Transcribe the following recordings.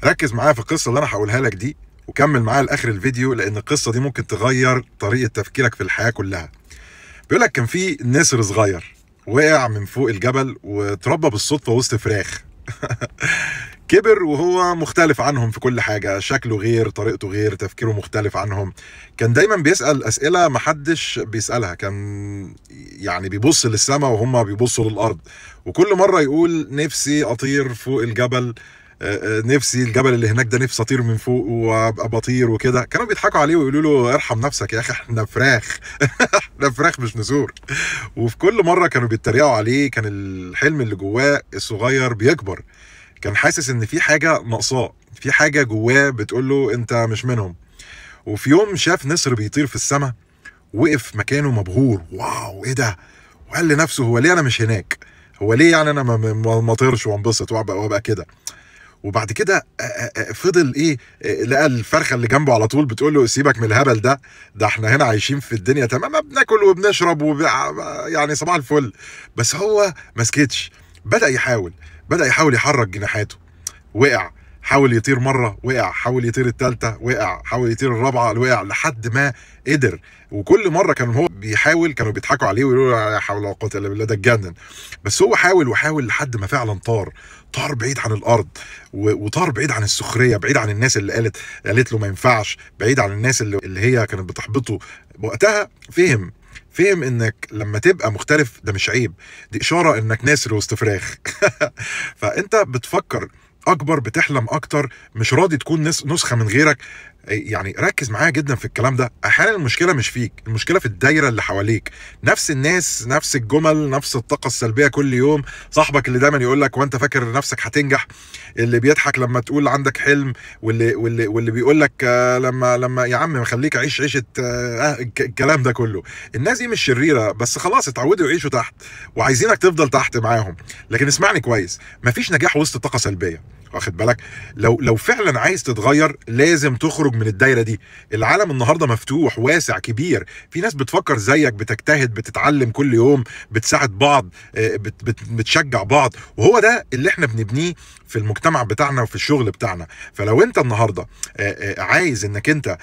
ركز معايا في القصه اللي انا هقولها لك دي، وكمل معايا لاخر الفيديو، لان القصه دي ممكن تغير طريقه تفكيرك في الحياه كلها. بيقول لك كان في نسر صغير وقع من فوق الجبل واتربى بالصدفه وسط فراخ. كبر وهو مختلف عنهم في كل حاجه، شكله غير، طريقته غير، تفكيره مختلف عنهم. كان دايما بيسال اسئله محدش بيسالها، كان يعني بيبص للسماء وهم بيبصوا للارض، وكل مره يقول نفسي اطير فوق الجبل، نفسي الجبل اللي هناك ده نفسي اطير من فوق وابقى بطير وكده. كانوا بيضحكوا عليه ويقولوا له ارحم نفسك يا اخي، احنا فراخ. احنا فراخ مش نسور. وفي كل مره كانوا بيتريقوا عليه، كان الحلم اللي جواه الصغير بيكبر. كان حاسس ان في حاجه ناقصاه، في حاجه جواه بتقول له انت مش منهم. وفي يوم شاف نسر بيطير في السماء، وقف مكانه مبهور، واو ايه ده؟ وقال لنفسه هو ليه انا مش هناك؟ هو ليه يعني انا ما اطيرش وانبسط وابقى كده؟ وبعد كده فضل ايه، لقى الفرخه اللي جنبه على طول بتقول له سيبك من الهبل ده احنا هنا عايشين في الدنيا تمام، بناكل وبنشرب يعني صباح الفل. بس هو ما سكتش، بدأ يحاول يحرك جناحاته. وقع، حاول يطير مره، وقع، حاول يطير الثالثه، وقع، حاول يطير الرابعه، وقع، لحد ما قدر. وكل مره كان هو بيحاول كانوا بيضحكوا عليه ويقولوا له لا حول ولا قوه الا بالله ده اتجنن. بس هو حاول وحاول لحد ما فعلا طار بعيد عن الارض، وطار بعيد عن السخريه، بعيد عن الناس اللي قالت له ما ينفعش، بعيد عن الناس اللي هي كانت بتحبطه. وقتها فهم انك لما تبقى مختلف ده مش عيب، دي اشاره انك ناسر وسط فراخ. فانت بتفكر اكبر، بتحلم اكتر، مش راضي تكون نسخه من غيرك. يعني ركز معايا جدا في الكلام ده. احيانا المشكله مش فيك، المشكله في الدايره اللي حواليك، نفس الناس، نفس الجمل، نفس الطاقه السلبيه كل يوم. صاحبك اللي دايما يقول لك وانت فاكر نفسك هتنجح، اللي بيضحك لما تقول عندك حلم، واللي بيقول لك لما يا عم خليك عيش عيشه الكلام ده كله. الناس دي مش شريره، بس خلاص اتعودوا يعيشوا تحت وعايزينك تفضل تحت معاهم. لكن اسمعني كويس، مفيش نجاح وسط طاقه سلبيه، واخد بالك؟ لو فعلا عايز تتغير لازم تخرج من الدايره دي. العالم النهارده مفتوح واسع كبير، في ناس بتفكر زيك، بتجتهد، بتتعلم كل يوم، بتساعد بعض، بتشجع بعض، وهو ده اللي احنا بنبنيه في المجتمع بتاعنا وفي الشغل بتاعنا. فلو انت النهارده عايز انك انت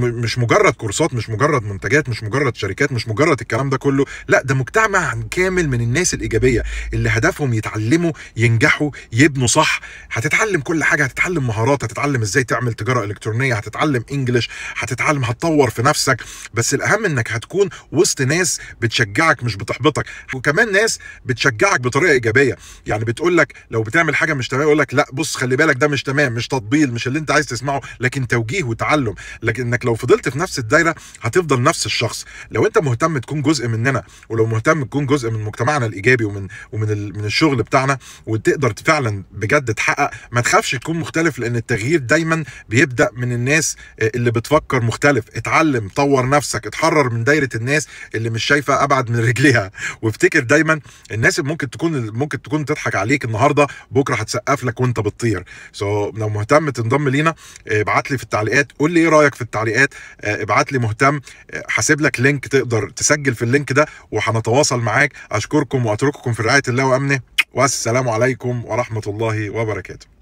مش مجرد كورسات، مش مجرد منتجات، مش مجرد شركات، مش مجرد الكلام ده كله، لا ده مجتمع كامل من الناس الايجابيه اللي هدفهم يتعلموا، ينجحوا، يبنوا صح. هتتعلم كل حاجه، هتتعلم مهارات، هتتعلم ازاي تعمل تجاره الكترونيه، هتتعلم انجلش، هتتعلم، هتطور في نفسك. بس الاهم انك هتكون وسط ناس بتشجعك مش بتحبطك، وكمان ناس بتشجعك بطريقه ايجابيه. يعني بتقول لك لو بتعمل حاجه مش تمام يقول لك لا بص خلي بالك ده مش تمام، مش تطبيل، مش اللي انت عايز تسمعه، لكن توجيه وتعلم. لكنك لو فضلت في نفس الدايره هتفضل نفس الشخص. لو انت مهتم تكون جزء مننا، ولو مهتم تكون جزء من مجتمعنا الايجابي ومن الشغل بتاعنا، وتقدر فعلا بجد تحقق، ما تخافش تكون مختلف، لان التغيير دايما بيبدا من الناس اللي بتفكر مختلف. اتعلم، طور نفسك، اتحرر من دايره الناس اللي مش شايفه ابعد من رجليها. وافتكر دايما الناس اللي ممكن تكون تضحك عليك النهارده بكره هتسقف لك وانت بتطير. لو مهتم تنضم لينا ابعت لي في التعليقات، قول لي ايه رايك في التعليقات، ابعت لي مهتم، هسيب لك لينك تقدر تسجل في اللينك ده وهنتواصل معاك. اشكركم واترككم في رعايه الله وامنه، والسلام عليكم ورحمه الله وبركاته.